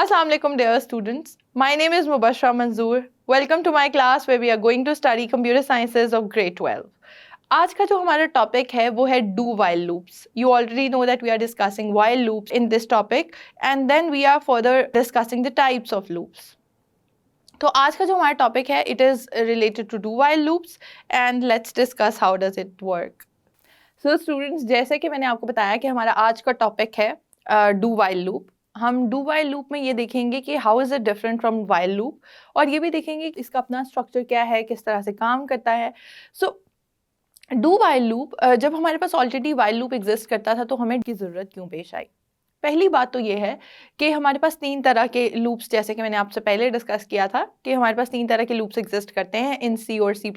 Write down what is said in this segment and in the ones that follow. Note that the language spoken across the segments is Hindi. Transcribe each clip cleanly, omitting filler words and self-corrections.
Assalamu alaikum dear students. My name is Mubashra Manzoor. Welcome to my class where we are going to study computer sciences of grade 12. आज का जो हमारा टॉपिक है वो है do while loops. You already know that we are discussing while loops in this topic and then we are further discussing the types of loops. तो आज का जो हमारा टॉपिक है it is related to do while loops and let's discuss how does it work. So students, जैसे कि मैंने आपको बताया कि हमारा आज का टॉपिक है do while loop. हम डू वाइल लूप में ये देखेंगे कि how is it different from while loop और ये भी देखेंगे कि इसका अपना स्ट्रक्चर क्या है, किस तरह से काम करता है. सो डू वाइल लूप, जब हमारे पास ऑलरेडी वाइल लूप एग्जिस्ट करता था तो हमें की ज़रूरत क्यों पेश आई. पहली बात तो ये है कि हमारे पास तीन तरह के लूप्स, जैसे कि मैंने आपसे पहले डिस्कस किया था कि हमारे पास तीन तरह के लूप्स एग्जिस्ट करते हैं इन सी और C++,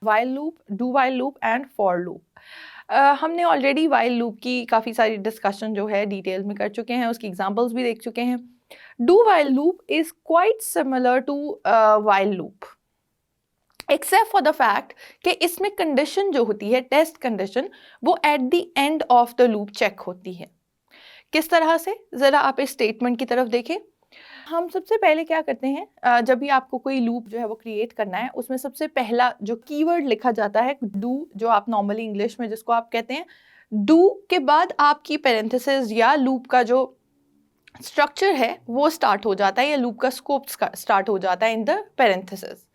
while loop, do while loop and for loop. हमने ऑलरेडी वाइल लूप की काफ़ी सारी डिस्कशन जो है डिटेल में कर चुके हैं, उसकी एग्जांपल्स भी देख चुके हैं. Do while loop is quite similar to while loop except for the fact कि इसमें कंडीशन जो होती है, टेस्ट कंडीशन, वो at the end of the loop check होती है. किस तरह से, ज़रा आप इस स्टेटमेंट की तरफ देखें. हम सबसे पहले क्या करते हैं, जब भी आपको कोई लूप जो है वो क्रिएट करना है, उसमें सबसे पहला जो कीवर्ड लिखा जाता है डू, जो आप नॉर्मली इंग्लिश में जिसको आप कहते हैं, डू के बाद आपकी पैरेंथेसिस या लूप का जो स्ट्रक्चर है वो स्टार्ट हो जाता है या लूप का स्कोप स्टार्ट हो जाता है इन द पैरेंथेसिस.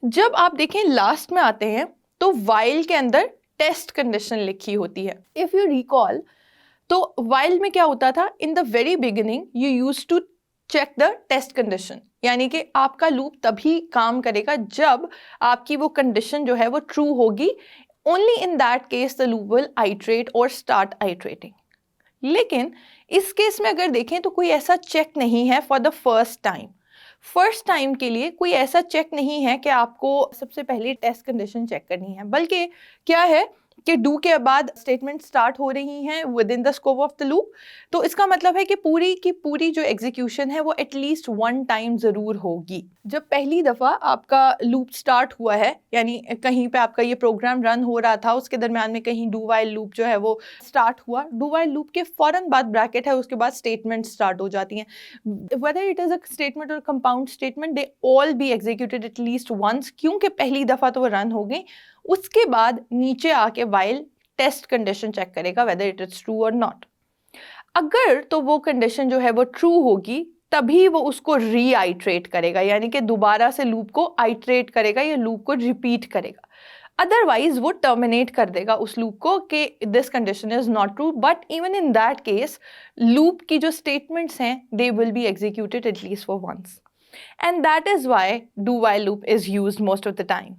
जब आप देखें लास्ट में आते हैं तो वाइल के अंदर टेस्ट कंडीशन लिखी होती है. इफ़ यू रिकॉल, तो वाइल में क्या होता था, in the very beginning you used to check the test condition, यानी कि आपका लूप तभी काम करेगा जब आपकी वो कंडीशन जो है वो ट्रू होगी. Only in that case the loop will iterate और स्टार्ट आइट्रेटिंग. लेकिन इस केस में अगर देखें तो कोई ऐसा चेक नहीं है for the first time. First time के लिए कोई ऐसा चेक नहीं है कि आपको सबसे पहले टेस्ट कंडीशन चेक करनी है, बल्कि क्या है कि डू के बाद स्टेटमेंट स्टार्ट हो रही हैं with in the scope of the loop. तो इसका मतलब है कि पूरी की पूरी जो एग्जीक्यूशन है वो एटलीस्ट वन टाइम ज़रूर होगी. जब पहली दफ़ा आपका लूप स्टार्ट हुआ है, यानी कहीं पे आपका ये प्रोग्राम रन हो रहा था, उसके दरम्यान में कहीं डू वाइल लूप जो है वो स्टार्ट हुआ, डू वाइल लूप के फ़ौरन बाद ब्रैकेट है, उसके बाद स्टेटमेंट स्टार्ट हो जाती हैं. Whether it is a statement और compound statement, they all be executed at least once, क्योंकि पहली दफ़ा तो वो रन हो गई. उसके बाद नीचे आके वाइल टेस्ट कंडीशन चेक करेगा वेदर इट इज ट्रू और नॉट. अगर तो वो कंडीशन जो है वो ट्रू होगी तभी वो उसको रीआइट्रेट करेगा, यानी कि दोबारा से लूप को आइट्रेट करेगा या लूप को रिपीट करेगा. अदरवाइज वो टर्मिनेट कर देगा उस लूप को कि this condition is not true. But even in that case loop की जो स्टेटमेंट्स हैं they will be executed at least for once, and that is why do while loop is used most of the time.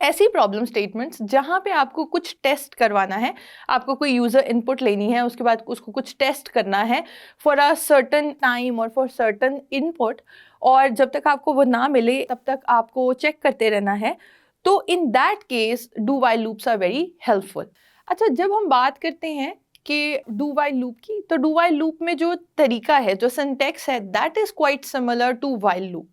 ऐसी प्रॉब्लम स्टेटमेंट्स जहाँ पे आपको कुछ टेस्ट करवाना है, आपको कोई यूज़र इनपुट लेनी है, उसके बाद उसको कुछ टेस्ट करना है फॉर अ सर्टन टाइम और फॉर सर्टन इनपुट, और जब तक आपको वो ना मिले तब तक आपको चेक करते रहना है. तो in that case do while loops are very helpful. अच्छा, जब हम बात करते हैं कि डू वाइल लूप की, तो डू वाइल लूप में जो तरीका है, जो सिंटैक्स है, that is quite similar to while loop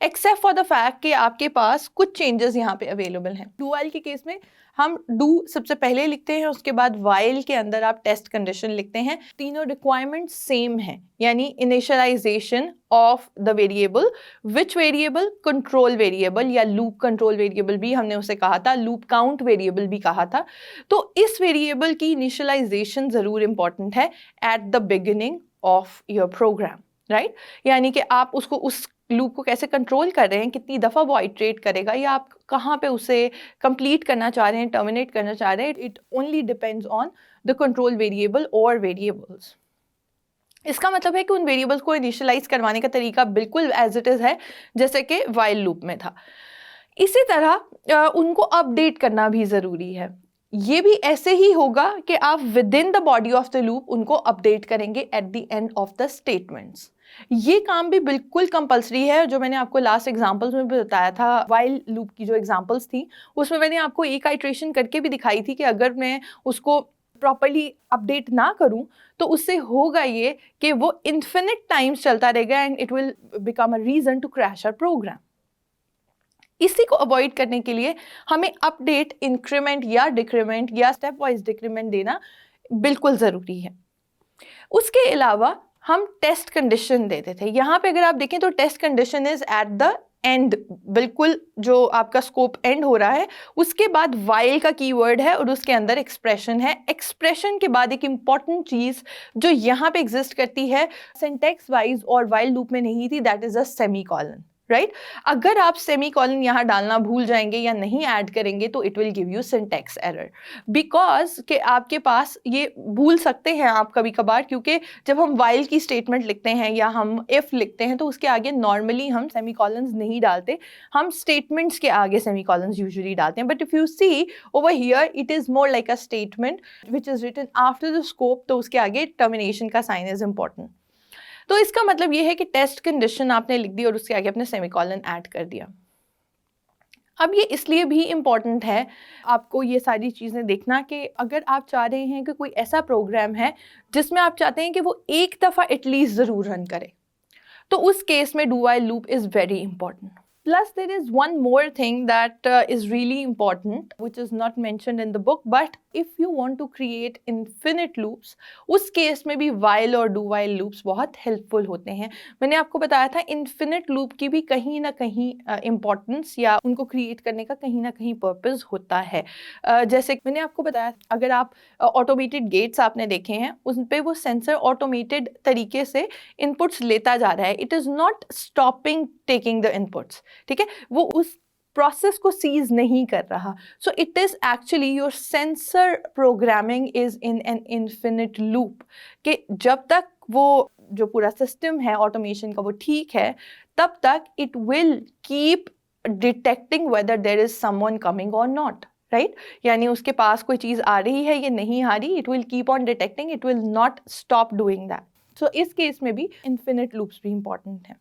except for the fact कि आपके पास कुछ चेंजेस यहाँ पे अवेलेबल हैं. डू वाइल के केस में हम डू सबसे पहले लिखते हैं, उसके बाद वाइल के अंदर आप टेस्ट कंडीशन लिखते हैं. तीनों रिक्वायरमेंट सेम हैं, यानी initialisation of the variable, which variable, control variable या लूप कंट्रोल वेरिएबल भी हमने उसे कहा था, लूप काउंट वेरिएबल भी कहा था. तो इस वेरिएबल की इनिशियलाइजेशन ज़रूर इंपॉर्टेंट है at the beginning of your program, right. यानी कि आप उसको, उस लूप को कैसे कंट्रोल कर रहे हैं, कितनी दफ़ा वो आइट्रेट करेगा या आप कहाँ पे उसे कंप्लीट करना चाह रहे हैं, टर्मिनेट करना चाह रहे हैं, it only depends on the control variable और वेरिएबल्स. इसका मतलब है कि उन वेरिएबल्स को इनिशियलाइज करवाने का तरीका बिल्कुल एज इट इज़ है जैसे कि वाइल लूप में था. इसी तरह उनको अपडेट करना भी ज़रूरी है. ये भी ऐसे ही होगा कि आप with in the body of the loop उनको अपडेट करेंगे eight the end of the statements. ये काम भी बिल्कुल कंपलसरी है, जो मैंने आपको लास्ट एग्जांपल्स में भी बताया था. वाइल लूप की जो एग्जांपल्स थी उसमें मैंने आपको एक आइट्रेशन करके भी दिखाई थी कि अगर मैं उसको प्रॉपर्ली अपडेट ना करूं तो उससे होगा ये कि वो इन्फिनिट टाइम्स चलता रहेगा and it will become a reason to crash our program. इसी को अवॉइड करने के लिए हमें अपडेट, इंक्रीमेंट या डिक्रीमेंट या स्टेप वाइज डिक्रीमेंट देना बिल्कुल ज़रूरी है. उसके अलावा हम टेस्ट कंडीशन देते थे। यहाँ पे अगर आप देखें तो test condition is at the end, बिल्कुल जो आपका स्कोप एंड हो रहा है उसके बाद वाइल का कीवर्ड है और उसके अंदर एक्सप्रेशन है। एक्सप्रेशन के बाद एक इंपॉर्टेंट चीज जो यहाँ पे एग्जिस्ट करती है सिंटेक्स वाइज और वाइल लूप में नहीं थी, that is a semicolon, right. अगर आप सेमीकोलन यहाँ डालना भूल जाएंगे या नहीं ऐड करेंगे तो it will give you syntax error, because कि आपके पास ये भूल सकते हैं आप कभी कभार, क्योंकि जब हम वाइल की स्टेटमेंट लिखते हैं या हम इफ लिखते हैं तो उसके आगे नॉर्मली हम सेमीकोलंस नहीं डालते, हम स्टेटमेंट्स के आगे सेमीकोलंस यूजुअली डालते हैं। But if you see over here it is more like a statement which is written after the scope, तो उसके आगे टर्मिनेशन का साइन इज इंपॉर्टेंट। तो इसका मतलब ये है कि टेस्ट कंडीशन आपने लिख दी और उसके आगे अपने सेमीकोलन ऐड कर दिया। अब ये इसलिए भी इम्पॉर्टेंट है आपको ये सारी चीज़ें देखना कि अगर आप चाह रहे हैं कि कोई ऐसा प्रोग्राम है जिसमें आप चाहते हैं कि वो एक दफ़ा एटलीस्ट ज़रूर रन करे, तो उस केस में do while loop is very important. Plus, there is one more thing that is really important, which is not mentioned in the book. But if you want to create infinite loops, उस केस में भी while और do while loops बहुत helpful होते हैं। मैंने आपको बताया था infinite loop की भी कहीं ना कहीं importance या उनको create करने का कहीं ना कहीं purpose होता है। जैसे मैंने आपको बताया, अगर आप automated gates आपने देखे हैं, उन पे वो sensor automated तरीके से inputs लेता जा रहा है। It is not stopping taking the inputs, ठीक है, वो उस प्रोसेस को सीज नहीं कर रहा। So it is actually your sensor programming is in an infinite loop, कि जब तक वो जो पूरा सिस्टम है ऑटोमेशन का वो ठीक है, तब तक it will keep detecting whether there is someone coming और नॉट, राइट। यानी उसके पास कोई चीज़ आ रही है या नहीं आ रही, it will keep on detecting, it will not stop doing that. So इस केस में भी इन्फिनिट लूप्स भी इंपॉर्टेंट है।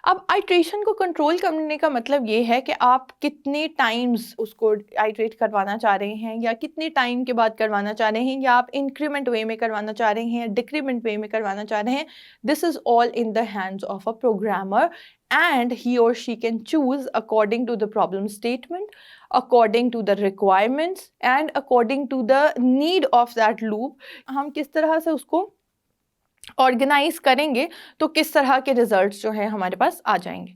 अब आइट्रेशन को कंट्रोल करने का मतलब ये है कि आप कितने टाइम्स उसको आइट्रेट करवाना चाह रहे हैं या कितने टाइम के बाद करवाना चाह रहे हैं, या आप इंक्रीमेंट वे में करवाना चाह रहे हैं या डिक्रीमेंट वे में करवाना चाह रहे हैं। This is all in the hands of a programmer and he or she can choose according to the problem statement, according to the requirements and according to the need of that loop। हम किस तरह से उसको ऑर्गेनाइज करेंगे तो किस तरह के रिजल्ट्स जो हैं हमारे पास आ जाएंगे।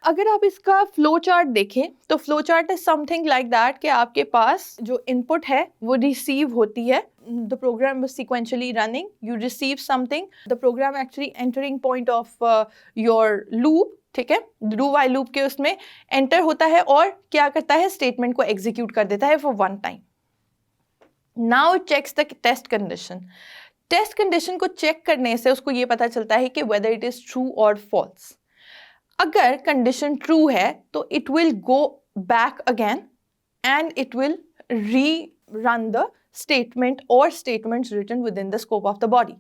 अगर आप इसका फ्लो चार्ट देखें तो flow chart is something like that कि आपके पास जो इनपुट है वो रिसीव होती है, the program is sequentially running, you receive something, the program actually entering point of your loop, ठीक है, डू व्हाइल लूप के उसमें एंटर होता है और क्या करता है, स्टेटमेंट को एग्जीक्यूट कर देता है for one time. Now it checks the test condition. Test condition को चेक करने से उसको ये पता चलता है कि वेदर इट इज ट्रू और फॉल्स। अगर कंडीशन ट्रू है तो it will go back again and it will rerun the statement और statements written within the scope of the body,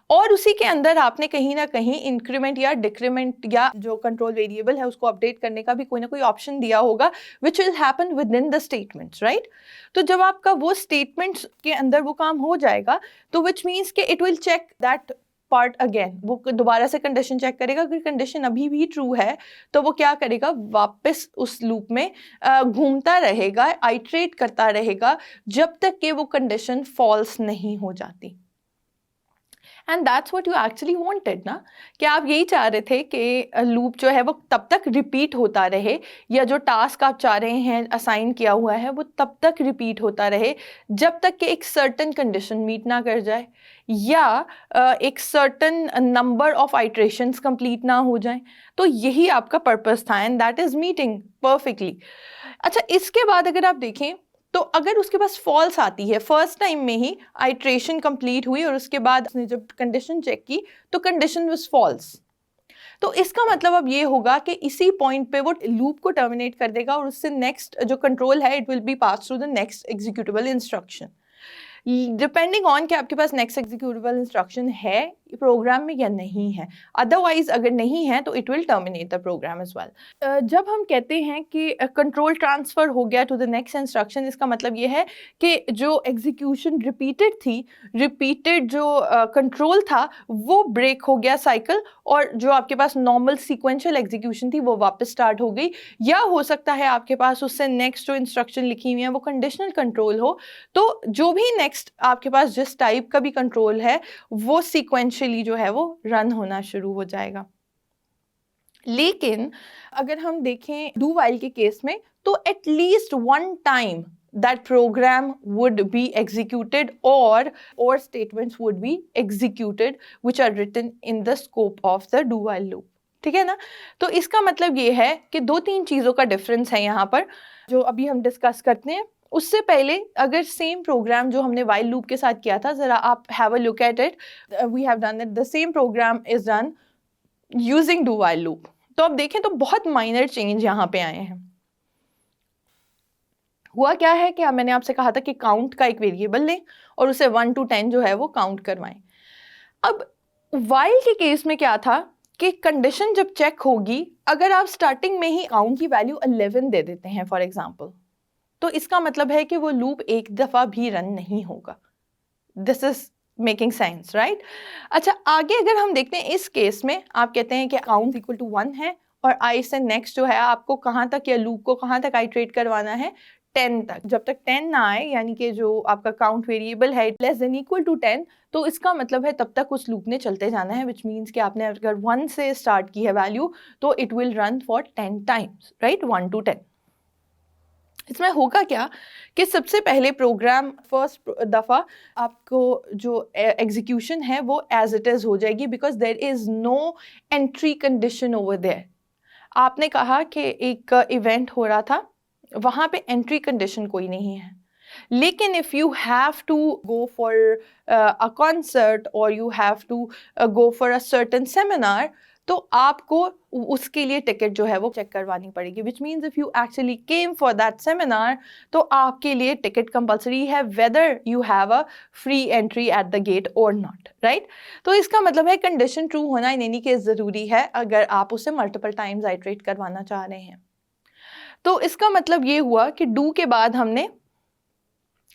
और उसी के अंदर आपने कहीं ना कहीं इंक्रीमेंट या डिक्रीमेंट या जो कंट्रोल वेरिएबल है उसको अपडेट करने का भी कोई ना कोई ऑप्शन दिया होगा which will happen with in the statements, right. तो जब आपका वो स्टेटमेंट्स के अंदर वो काम हो जाएगा तो विच मीन्स कि it will check that part again, वो दोबारा से कंडीशन चेक करेगा। अगर कंडीशन अभी भी ट्रू है तो वो क्या करेगा, वापस उस लूप में घूमता रहेगा, आइट्रेट करता रहेगा जब तक कि वो कंडीशन फॉल्स नहीं हो जाती। And that's what you actually wanted ना, कि आप यही चाह रहे थे कि लूप जो है वो तब तक रिपीट होता रहे, या जो टास्क आप चाह रहे हैं असाइन किया हुआ है वो तब तक रिपीट होता रहे जब तक कि एक सर्टन कंडीशन मीट ना कर जाए या एक certain number of iterations complete ना हो जाए। तो यही आपका पर्पस था and that is meeting perfectly. अच्छा, इसके बाद अगर आप देखें तो अगर उसके पास फॉल्स आती है, फर्स्ट टाइम में ही आइट्रेशन कंप्लीट हुई और उसके बाद उसने जब कंडीशन चेक की तो कंडीशन वाज फॉल्स, तो इसका मतलब अब ये होगा कि इसी पॉइंट पे वो लूप को टर्मिनेट कर देगा और उससे नेक्स्ट जो कंट्रोल है it will be pass through the next executable instruction. Depending on कि आपके पास नेक्स्ट एग्जीक्यूटेबल इंस्ट्रक्शन है प्रोग्राम में या नहीं है, अदरवाइज अगर नहीं है तो it will terminate the program as well. जब हम कहते हैं कि कंट्रोल ट्रांसफ़र हो गया टू द नेक्स्ट इंस्ट्रक्शन, इसका मतलब ये है कि जो एग्जीक्यूशन रिपीटेड थी, रिपीटेड जो कंट्रोल था वो ब्रेक हो गया साइकिल, और जो आपके पास नॉर्मल सीक्वेंशियल एग्जीक्यूशन थी वो वापस स्टार्ट हो गई। या हो सकता है आपके पास उससे नेक्स्ट जो इंस्ट्रक्शन लिखी हुई है वो कंडीशनल कंट्रोल हो, तो जो भी नेक्स्ट आपके पास जिस टाइप का भी कंट्रोल है वो सीक्वेंशियली जो है वो रन होना शुरू हो जाएगा। लेकिन अगर हम देखें डू वाइल के केस में, तो at least one time that program would be executed or statements would be executed which are written in the scope of the do while loop। ठीक है ना? तो इसका मतलब ये है कि 2-3 चीज़ों का डिफरेंस है यहाँ पर जो अभी हम डिस्कस करते हैं। उससे पहले अगर सेम प्रोग्राम जो हमने वाइल लूप के साथ किया था, ज़रा आप have a look at it, we have done it, the same program is done using do while loop. तो अब देखें तो बहुत माइनर चेंज यहाँ पे आए हैं। हुआ क्या है कि मैंने आपसे कहा था कि काउंट का एक वेरिएबल लें और उसे 1 to 10 जो है वो काउंट करवाएं। अब वाइल के केस में क्या था कि कंडीशन जब चेक होगी, अगर आप स्टार्टिंग में ही काउंट की वैल्यू 11 दे देते हैं फॉर एग्जांपल, तो इसका मतलब है कि वो लूप एक दफ़ा भी रन नहीं होगा। This is making sense, right? अच्छा, आगे अगर हम देखते हैं इस केस में, आप कहते हैं कि काउंट इक्वल टू 1 है और आई से नेक्स्ट जो है आपको कहाँ तक या लूप को कहाँ तक आइट्रेट करवाना है, 10 तक। जब तक 10 ना आए, यानी कि जो आपका काउंट वेरिएबल है लेस देन इक्वल टू 10, तो इसका मतलब है तब तक उस लूप ने चलते जाना है, विच मीन्स कि आपने अगर 1 से स्टार्ट की है वैल्यू तो it will run for 10 times, right? 1 to 10। इसमें होगा क्या कि सबसे पहले प्रोग्राम फर्स्ट दफ़ा आपको जो एग्जीक्यूशन है वो एज इट इज़ हो जाएगी, because there is no entry condition over there. आपने कहा कि एक इवेंट हो रहा था, वहाँ पे एंट्री कंडीशन कोई नहीं है। लेकिन if you have to go for a concert और you have to go for a certain seminar, तो आपको उसके लिए टिकट जो है वो चेक करवानी पड़ेगी, which means if you actually came for that seminar तो आपके लिए टिकट कंपल्सरी है, whether you have a free entry at the gate और नॉट, राइट? तो इसका मतलब है कंडीशन ट्रू होना इन एनी केस ज़रूरी है अगर आप उसे मल्टीपल टाइम्स आइट्रेट करवाना चाह रहे हैं। तो इसका मतलब ये हुआ कि डू के बाद हमने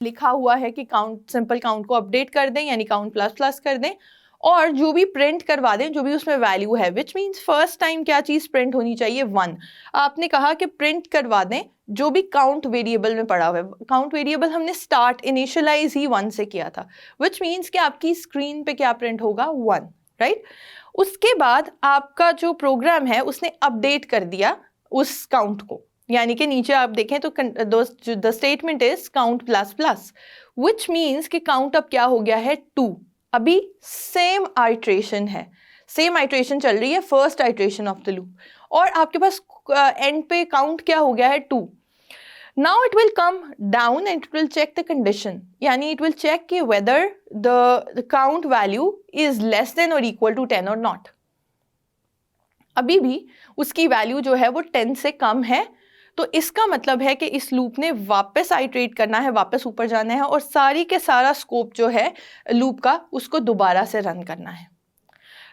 लिखा हुआ है कि काउंट, सिंपल काउंट को अपडेट कर दें, यानी काउंट प्लस प्लस कर दें, और जो भी प्रिंट करवा दें जो भी उसमें वैल्यू है, विच मीन्स फर्स्ट टाइम क्या चीज़ प्रिंट होनी चाहिए, 1। आपने कहा कि प्रिंट करवा दें जो भी काउंट वेरिएबल में पड़ा हुआ है। काउंट वेरिएबल हमने स्टार्ट इनिशियलाइज ही 1 से किया था, विच मीन्स कि आपकी स्क्रीन पे क्या प्रिंट होगा, 1, राइट? उसके बाद आपका जो प्रोग्राम है उसने अपडेट कर दिया उस काउंट को, यानी कि नीचे आप देखें तो the statement is count plus plus, which means कि काउंट अब क्या हो गया है, 2। अभी सेम आइट्रेशन है, सेम आइट्रेशन चल रही है, first iteration of the loop, और आपके पास एंड पे काउंट क्या हो गया है, 2। Now it will come down and it will check the condition, यानी इट विल चेक कि whether the count value is less than और इक्वल टू 10 और नॉट। अभी भी उसकी वैल्यू जो है वो 10 से कम है, तो इसका मतलब है कि इस लूप ने वापस आइट्रेट करना है, वापस ऊपर जाना है और सारी के सारा स्कोप जो है लूप का उसको दोबारा से रन करना है।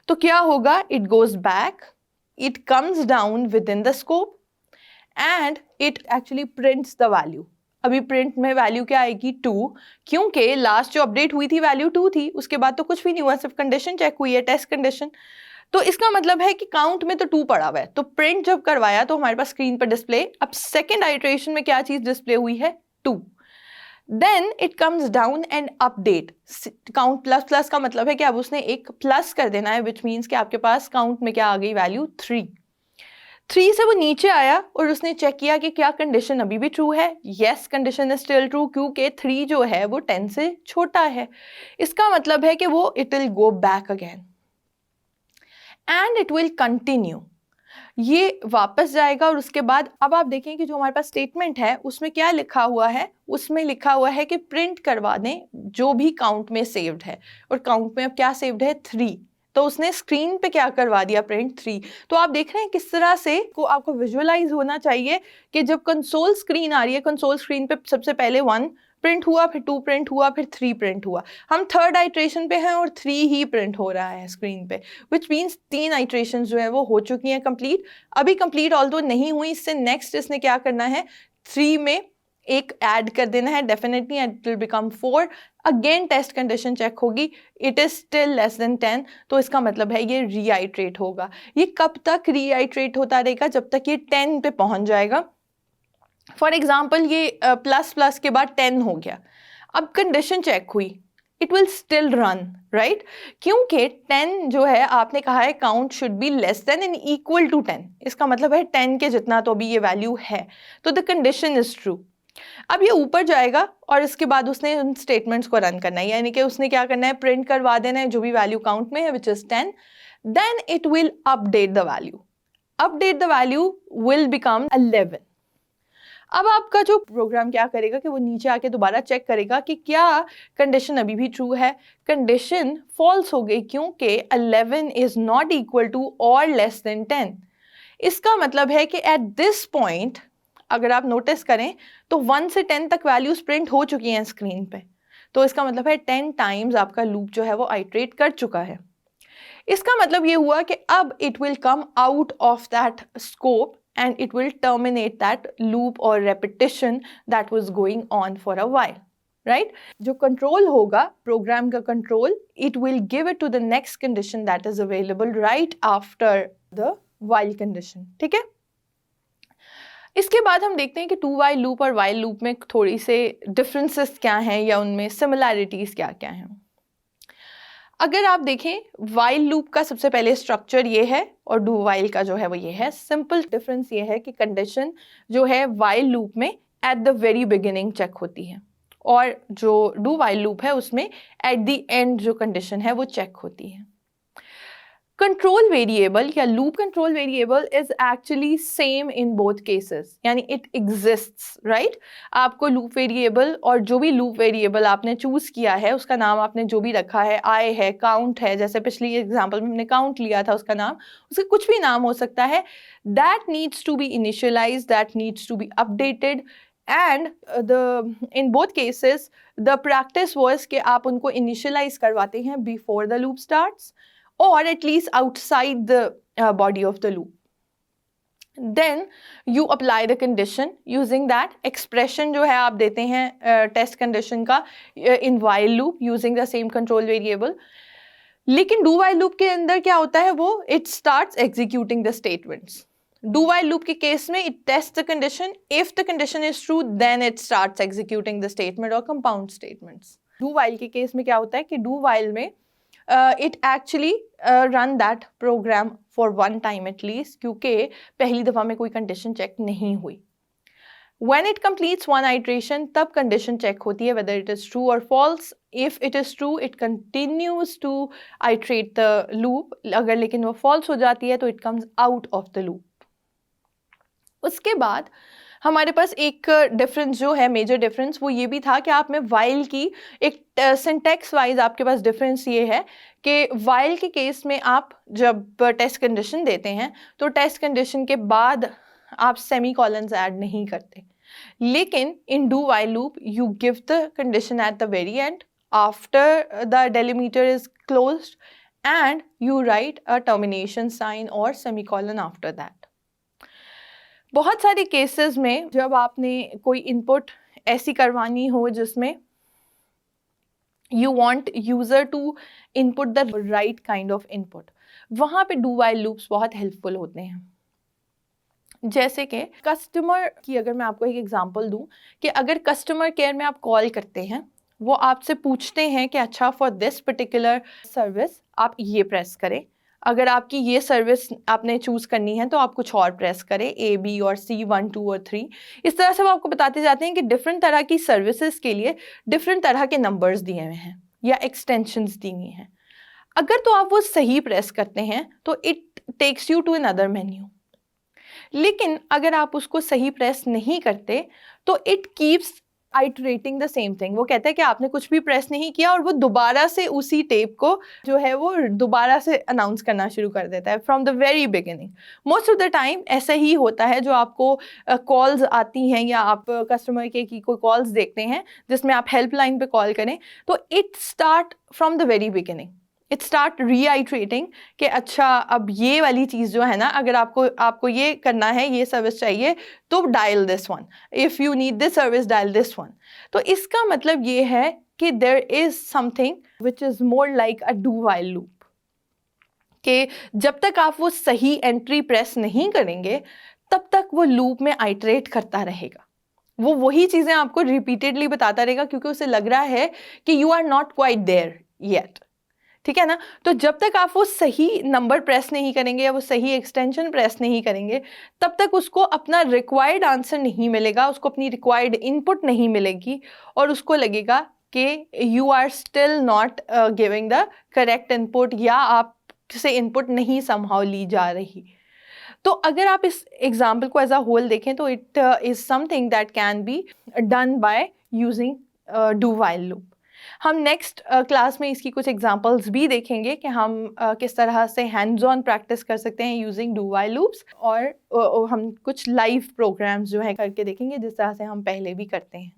तो क्या होगा, it goes back, it comes down with in the scope and it actually prints the value. अभी प्रिंट में वैल्यू क्या आएगी, 2, क्योंकि लास्ट जो अपडेट हुई थी वैल्यू 2 थी, उसके बाद तो कुछ भी नहीं हुआ, सिर्फ कंडीशन चेक हुई है, टेस्ट कंडीशन। तो इसका मतलब है कि काउंट में तो 2 पड़ा हुआ है, तो प्रिंट जब करवाया तो हमारे पास स्क्रीन पर डिस्प्ले, अब सेकेंड आइट्रेशन में क्या चीज डिस्प्ले हुई है, 2। Then it comes down and update, count plus plus का मतलब है कि अब उसने एक प्लस कर देना है, विच मीन्स कि आपके पास काउंट में क्या आ गई, वैल्यू 3 से वो नीचे आया और उसने चेक किया कि क्या कंडीशन अभी भी ट्रू है, yes condition is still true, क्योंकि 3 जो है वो 10 से छोटा है। इसका मतलब है कि वो it will go back again and it will continue, ये वापस जाएगा। और उसके बाद अब आप देखें कि जो हमारे पास स्टेटमेंट है उसमें क्या लिखा हुआ है, उसमें लिखा हुआ है कि प्रिंट करवा दें जो भी काउंट में सेव्ड है, और काउंट में अब क्या सेव्ड है, 3। तो उसने स्क्रीन पे क्या करवा दिया, प्रिंट 3। तो आप देख रहे हैं किस तरह से को आपको विजुअलाइज होना चाहिए कि जब कंसोल स्क्रीन आ रही है, कंसोल स्क्रीन पे सबसे पहले 1 प्रिंट हुआ, फिर 2 प्रिंट हुआ, फिर 3 प्रिंट हुआ। हम थर्ड आइट्रेशन पे हैं और 3 ही प्रिंट हो रहा है स्क्रीन पे, विच मीन्स 3 आइट्रेशन जो है वो हो चुकी हैं कंप्लीट। अभी कंप्लीट ऑल्दो नहीं हुई, इससे नेक्स्ट इसने क्या करना है, 3 में एक ऐड कर देना है definitely, and it will become 4। Again test condition check होगी, it is still less than 10, तो इसका मतलब है ये रीआइट्रेट होगा। ये कब तक रीआइट्रेट होता रहेगा, जब तक ये 10 पे पहुंच जाएगा। फॉर एग्जाम्पल ये प्लस प्लस के बाद 10 हो गया, अब कंडीशन चेक हुई, it will still run, right, क्योंकि 10 जो है आपने कहा है count should be less than and equal to 10, इसका मतलब है 10 के जितना तो अभी ये वैल्यू है, तो द कंडीशन इज ट्रू। अब ये ऊपर जाएगा और इसके बाद उसने उन स्टेटमेंट्स को रन करना है, यानी कि उसने क्या करना है, प्रिंट करवा देना है जो भी वैल्यू काउंट में है which is 10, then it will update the value, update the value will become 11। अब आपका जो प्रोग्राम क्या करेगा कि वो नीचे आके दोबारा चेक करेगा कि क्या कंडीशन अभी भी ट्रू है। कंडीशन फॉल्स हो गई क्योंकि 11 इज नॉट इक्वल टू और लेस देन 10। इसका मतलब है कि एट दिस पॉइंट अगर आप नोटिस करें तो 1 से 10 तक वैल्यूज प्रिंट हो चुकी हैं स्क्रीन पे, तो इसका मतलब है 10 टाइम्स आपका लूप जो है वो आइट्रेट कर चुका है। इसका मतलब ये हुआ कि अब it will come out of that scope and it will terminate that loop or repetition that was going on for a while, right? जो control होगा program का control, it will give it to the next condition that is available right after the while condition, ठीक है। इसके बाद हम देखते हैं कि टू वाइल लूप और वाइल लूप में थोड़ी से differences क्या हैं या उनमें similarities क्या क्या हैं। अगर आप देखें वाइल लूप का सबसे पहले स्ट्रक्चर ये है और डू वाइल का जो है वो ये है। सिंपल डिफरेंस ये है कि कंडीशन जो है वाइल लूप में at the very beginning check होती है और जो डू वाइल लूप है उसमें एट द एंड जो कंडीशन है वो चेक होती है। कंट्रोल वेरिएबल या loop control variable is actually same in both cases, यानी इट एग्जिस्ट्स, राइट। आपको लूप वेरिएबल और जो भी लूप वेरिएबल आपने चूज किया है उसका नाम आपने जो भी रखा है, आई है, काउंट है, जैसे पिछली एग्जांपल में हमने काउंट लिया था उसका नाम, उसका कुछ भी नाम हो सकता है, that needs to be initialized, that needs to be updated and in both cases the practice was कि आप उनको इनिशियलाइज करवाते हैं before the loop starts or at least outside the body of the loop. Then you apply the condition using that expression जो है आप देते हैं test condition का in while loop using the same control variable. लेकिन do while loop के अंदर क्या होता है, वो it starts executing the statements. Do while loop के केस में it tests the condition. If the condition is true, then it starts executing the statement or compound statements. Do while के केस में क्या होता है कि do while में it actually run that program for one time at least, क्योंकि पहली दफ़ा में कोई condition check नहीं हुई। When it completes one iteration, तब condition check होती है whether it is true or false. If it is true, it continues to iterate the loop. अगर लेकिन वो false हो जाती है तो it comes out of the loop. उसके बाद हमारे पास एक डिफरेंस जो है, मेजर डिफरेंस, वो ये भी था कि आप में वाइल की एक सिंटैक्स वाइज आपके पास डिफरेंस ये है कि वाइल के केस में आप जब टेस्ट कंडीशन देते हैं तो टेस्ट कंडीशन के बाद आप सेमी कॉलन्स ऐड नहीं करते, लेकिन in do while loop you give the condition at the very end after the delimiter is closed and you write a termination sign और सेमी कॉलन आफ्टर दैट। बहुत सारे केसेस में जब आपने कोई इनपुट ऐसी करवानी हो जिसमें you want user to input the right kind of input, वहाँ पे डू वाइल लूप्स बहुत हेल्पफुल होते हैं। जैसे कि कस्टमर की अगर मैं आपको एक एग्जांपल दूं कि अगर कस्टमर केयर में आप कॉल करते हैं, वो आपसे पूछते हैं कि अच्छा फॉर दिस पर्टिकुलर सर्विस आप ये प्रेस करें, अगर आपकी ये सर्विस आपने चूज़ करनी है तो आप कुछ और प्रेस करें, A, B और C, 1, 2 और 3। इस तरह से वो आपको बताते जाते हैं कि डिफरेंट तरह की सर्विसेज के लिए डिफरेंट तरह के नंबर्स दिए हुए हैं या एक्सटेंशंस दी हुई हैं। अगर तो आप वो सही प्रेस करते हैं तो it takes you to another menu, लेकिन अगर आप उसको सही प्रेस नहीं करते तो it keeps iterating the same thing. वो कहता है कि आपने कुछ भी प्रेस नहीं किया और वो दोबारा से उसी टेप को जो है वो दोबारा से अनाउंस करना शुरू कर देता है from the very beginning. Most of the time ऐसा ही होता है, जो आपको कॉल्स आती हैं या आप कस्टमर केयर की कोई कॉल्स देखते हैं जिसमें आप हेल्पलाइन पे कॉल करें, तो it start from the very beginning, it start reiterating कि अच्छा अब ये वाली चीज़ जो है ना, अगर आपको ये करना है, ये सर्विस चाहिए, तो dial this one, if you need this service dial this one. तो इसका मतलब ये है कि there is something which is more like a do while loop, कि जब तक आप वो सही एंट्री प्रेस नहीं करेंगे तब तक वो लूप में आइटरेट करता रहेगा, वो वही चीज़ें आपको रिपीटेडली बताता रहेगा, क्योंकि उसे लग रहा है कि you are not quite there yet. ठीक है ना? तो जब तक आप वो सही नंबर प्रेस नहीं करेंगे या वो सही एक्सटेंशन प्रेस नहीं करेंगे, तब तक उसको अपना रिक्वायर्ड आंसर नहीं मिलेगा, उसको अपनी रिक्वायर्ड इनपुट नहीं मिलेगी, और उसको लगेगा कि you are still not giving the correct input, या आपसे इनपुट नहीं समहाउ ली जा रही। तो अगर आप इस एग्जाम्पल को एज अ होल देखें तो it is something that can be done by using do while loop. हम नेक्स्ट क्लास में इसकी कुछ एग्जांपल्स भी देखेंगे कि हम किस तरह से हैंड्स ऑन प्रैक्टिस कर सकते हैं यूजिंग डू वाइल लूप्स, और हम कुछ लाइव प्रोग्राम्स जो है करके देखेंगे जिस तरह से हम पहले भी करते हैं।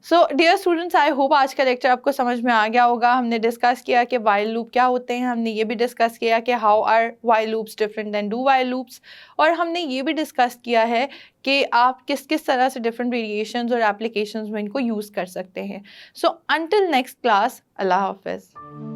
So dear students, I hope आज का लेक्चर आपको समझ में आ गया होगा। हमने डिस्कस किया कि वाइल लूप क्या होते हैं, हमने ये भी डिस्कस किया कि how are while loops different than do while loops, और हमने ये भी डिस्कस किया है कि आप किस किस तरह से डिफरेंट वेरिएशंस और एप्लीकेशंस में इनको यूज़ कर सकते हैं। सो अंटिल नेक्स्ट क्लास, अल्लाह हाफिज़।